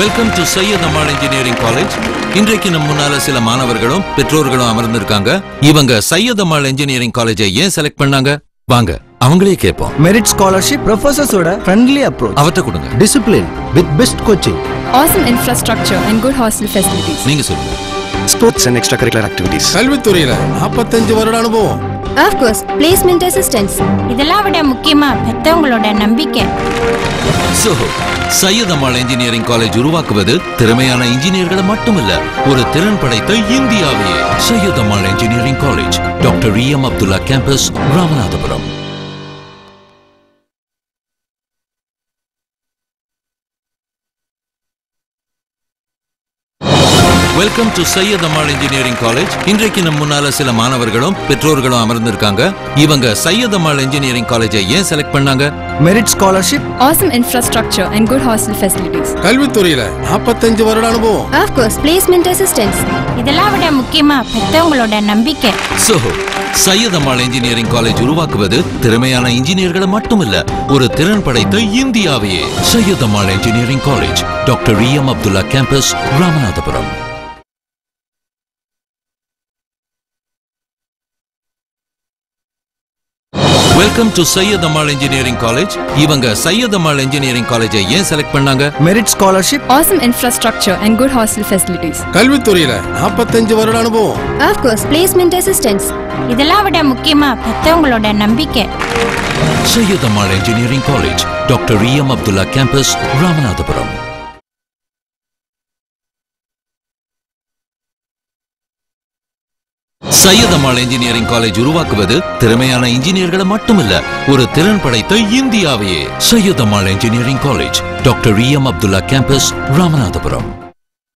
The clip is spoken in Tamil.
Welcome to Syed Ammal engineering college. இன்றைக்கு நம்ம முன்னால சில மாணவர்களும் பெற்றோர்களும் அமர்ந்திருக்காங்க. இவங்க சையத் அம்மாள் இன்ஜினியரிங் காலேஜை ஏன் செலக்ட் பண்ணாங்க? வாங்க அவங்களே கேட்போம். மெரிட் ஸ்காலர்ஷிப், ப்ரொஃபசர்ஸோட ஃப்ரெண்ட்லி அப்ரோச், அவர்ட்ட கொடுங்க. Discipline with best coaching, awesome infrastructure and good hostel facilities. நீங்க சொல்லுங்க. Sports and extra curricular activities. கல்வித்துறையில 45 வருட அனுபவம். Of course, placement assistance. இதெல்லாம் விட முக்கியமா பெத்தவங்களோட நம்பிக்கை. So, Syed Ammal engineering college உருவாக்குவது திறமையான இன்ஜினியர்களை மட்டுமல்ல, ஒரு திறன் படைத்த இந்தியாவையே. Syed Ammal engineering college, doctor E.M. Abdullah campus, Ramanathapuram. Welcome to Syed Ammal engineering college. இன்றைக்கு நம்ம முன்னால சில மாணவர்களும் பெற்றோர்களும் அமர்ந்திருக்காங்க. இவங்க சையத் அம்மாள் இன்ஜினியரிங் காலேஜை ஏன் செலக்ட் பண்ணாங்க? Merit scholarship, Awesome infrastructure and good hostel facilities. கல்வித்துறையில 45 வருட அனுபவம். Of course, placement assistance. இதெல்லாம் விட முக்கியமா பெத்தவங்களோட நம்பிக்கை. So, Syed Ammal engineering college உருவாக்குவது திறமையான இன்ஜினியர்களை மட்டுமல்ல, ஒரு திறன் படைத்த இந்தியாவையே. Syed Ammal engineering college, doctor E.M. Abdullah campus, Ramanathapuram. Welcome to Syed Ammal engineering college. இவங்க சையத் அம்மாள் இன்ஜினியரிங் காலேஜை ஏன் செலக்ட் பண்ணாங்க? Merit scholarship, Awesome infrastructure and good hostel facilities. கல்வித்துறையில 45 வருட அனுபவம். Of course, placement assistance. இதெல்லாம் விட முக்கியமா பெத்தவங்களோட நம்பிக்கை. Syed Ammal engineering college, doctor E.M. Abdullah campus, Ramanathapuram. Syed Ammal engineering college உருவாக்குவது திறமையான இன்ஜினியர்களை மட்டுமல்ல, ஒரு திறன் படைத்த இந்தியாவையே. Syed Ammal engineering college, doctor E.M. Abdullah campus, Ramanathapuram.